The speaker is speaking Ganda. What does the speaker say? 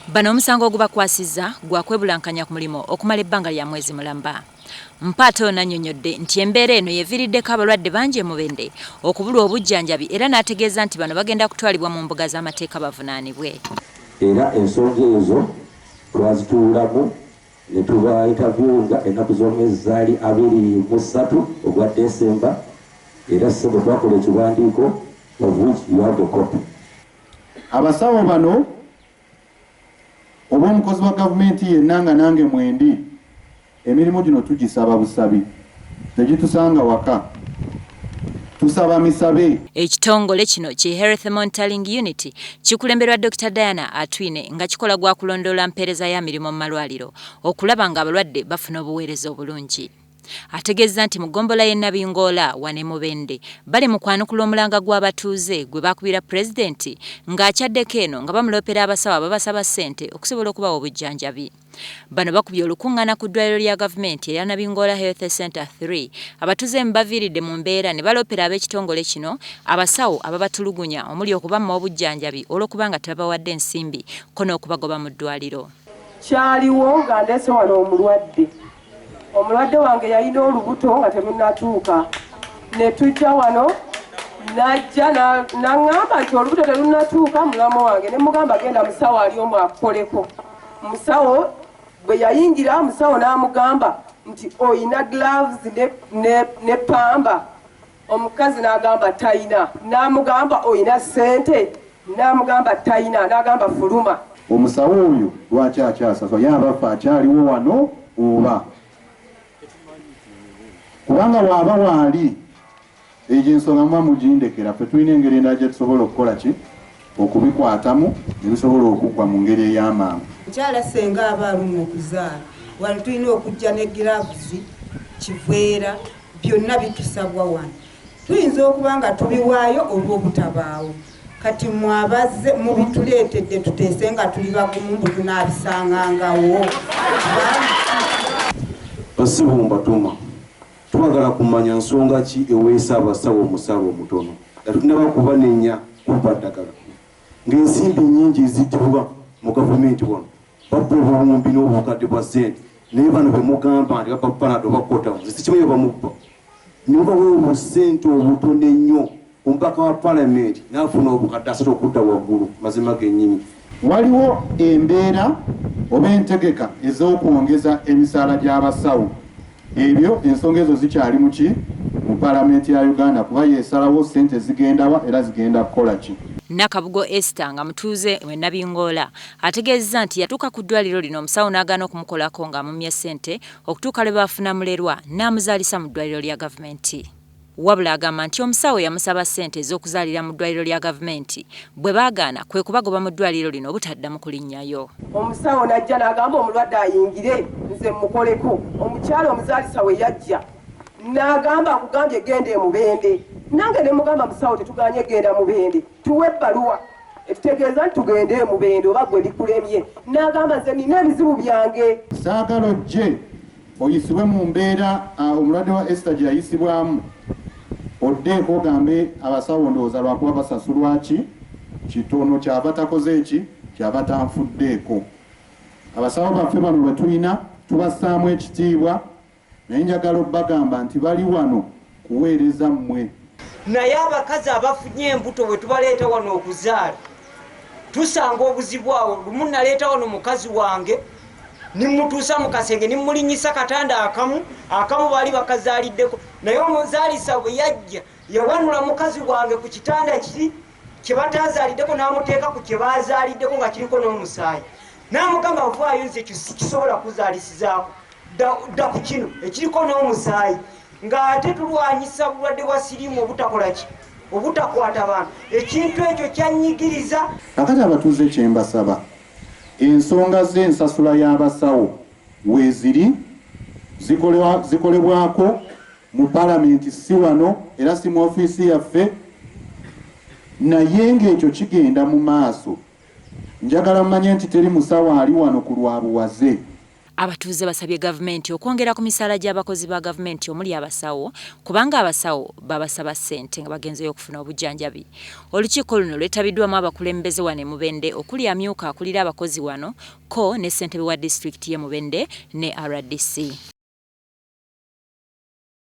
Bano omusango ogubakwasizza gwakwebulankanya ku mulimo okumala ebbanga lya mwezi mulamba. Mpato nannyonnyodde nti embeera eno yeviiriddeko abalwadde bangi e Mubende okubulwa obujjanjabi era n'ategeeza nti bano bagenda kutwalibwa mu mbuga z'amateeka bavunaanibwe. Era ensonga ezo twazituulamu ne tubayitabyunga ennaku z'omwezi zaali 23 ogwa Desemba era ssebo twakola ekiwandiiko of which you have the copy. Abasawo bano oba omukozi wa gavumenti yenna nga nange mwendi emirimu gino tugisaba busabi tegitusanga waka tusaba misabe. Ekitongole kino ki Health Monitoring Unit kikulemberwa Dr. Diana Atwine nga kikola gwa kulondoola mpeereza ya mirimu mu malwaliro okulaba nga abalwadde bafuna obuweereza obulungi. Ategeeza nti mu ggombola y'e Nabingoola wane Mubende bali mu kwanukula omulanga gw'abatuuze gwe baakubira pulezidenti ng'akyaddeko eno nga bamuloopera abasawo ababasaba ssente okusobola okubawa obujjanjabi. Bano bakubye olukuŋŋaana ku ddwaliro lya gavumenti erya Nabingoola Health Center 3 abatuuze baviiridde mu mbeera ne baloopera ab'ekitongole kino abasawo ababatulugunya omuli okubamma obujjanjabi olw'okuba nga tebabawadde ensimbi ko n'okubagoba mu ddwaliro. Kyaliwo nga ndeese wano omulwadde wange yalina olubuto nga terunnatuuka ne tujja wano najja n'aŋŋamba nti olubuto terunnatuuka mulamu wange ne mugamba genda musawo ali omu akukoleko. Musawo bwe yayingira musawo n'amugamba nti oyina gloves ne pamba. Omukazi n'agamba tayina, n'amugamba oyina ssente, n'amugamba tayina, n'agamba fuluma. Omusawo oyo lwaki akyasaswa yabafa akyaliwo wano oba kubanga waaba waali egyo ensonga muba mugindekera ffe tulina engeri endala gye tusobola okukola ki okubikwatamu ne bisobola okuggwa mu ngeri ey'amangu. Mukyala senga aba alumwa okuzaala wano tulina okujja ne giravuzi kiveera byonna bitusabwa wano tuyinza okuba nga tubiwaayo olw'obutabaawo kati mwabaze mubituleetedde tuteese nga tuli bagumu mbu tunaabisangangawo. Basibumbatuma twagala kumanya nsonga ki eweesa abasawo omusalo omutono nga tunaba kubanenya kubaddagala ng'ensimbi nnyingi ezitibwa mu gavumenti wano babba obuwumbi n'obukadde bwa ssente naye bano bemugamba nti bapapanado bakotamu zikimanyi bamubba nibaweewo ssente obutono ennyo omubaka wa palamenti n'afuna obukadde 3 okudda waggulu mazima gennyini. Waliwo embeera oba entegeka ez'okwongeza emisaala gy'abasawo. Ebyo ensonga ezo zikyali mu palamenti ya Uganda kuba yeesalawo ssente zigendawa era zigenda kukola ki. Nakabugo Esther nga mutuuze we Nabingoola ategeeza nti yatuuka ku ddwaliro lino omusawo n'agaana okumukolako ng'amumye ssente okutuuka lwe baafuna mulerwa n'amuzaalisa mu ddwaliro lya gavumenti. Wabula agamba nti omusawo yamusaba ssente ez'okuzaalira mu ddwaliro lya gavumenti bwe baagaana kwe kubagoba mu ddwaliro lino obutaddamu kulinnyayo. Omusawo n'ajja n'agamba omulwadde ayingire nze mukoleko. Omukyala omuzaalisa we yajja n'agamba akugambye genda e Mubende. Nange ne mugamba musawo tetuganye genda Mubende tuwe ebbaluwa etutegeeza nti tugende e Mubende oba gwe likulemye. N'agamba nze nina ebizibu byange. Saagala ojje oyisibwe mu mbeera omulwadde wa Esther gye yayisibwamu oddeeko ogambe abasawo ndowooza lwakuba basasulwa ki kitono kyava takoze eki kyava tanfuddeeko. Abasawo baffe bano bwe tulina tubassaamu ekitiibwa naye njagala obbagamba nti bali wano kuweereza mmwe. Naye abakazi abafunye embuto bwe tubaleeta wano okuzaala tusanga obuzibu awo. Lumu naleeta wano mukazi wange nimutuusa mu kasenge nimulinyisa katanda akamu baali bakazaaliddeko naye omuzaalisa bwe yajja yawanula mukazi wange ku kitanda kiri kye batazaaliddeko n'amuteeka ku kye bazaaliddeko nga kiriko n'omusaayi n'amugamba vaayo nze kisobola kuzaalisizaako dda ku kino ekiriko n'omusaayi ng'ate tulwanyisa bulwadde bwa siriimu obutakola ki obutakwata bantu. Ekintu ekyo kyanyigiriza. Kakati abatuuze kye mbasaba ensonga z'ensasula y'abasawo weeziri zikolebwako mu palamenti si wano era si mu ofiisi yaffe naye ng'ekyo kigenda mu maaso. Njagala mmanye nti teri musawo ali wano ku lwabuwaze. Abatuuze basabye gavumenti okwongera ku misaala gy'abakozi ba gavumenti omuli abasawo kubanga abasawo babasaba ssente nga bagenzeyo okufuna obujjanjabi. Olukiiko luno lwetabiddwamu abakulembeze wano e Mubende okuli amyuka akulira abakozi wano ko ne ssentebe wa disitulikiti y'e Mubende ne RDC.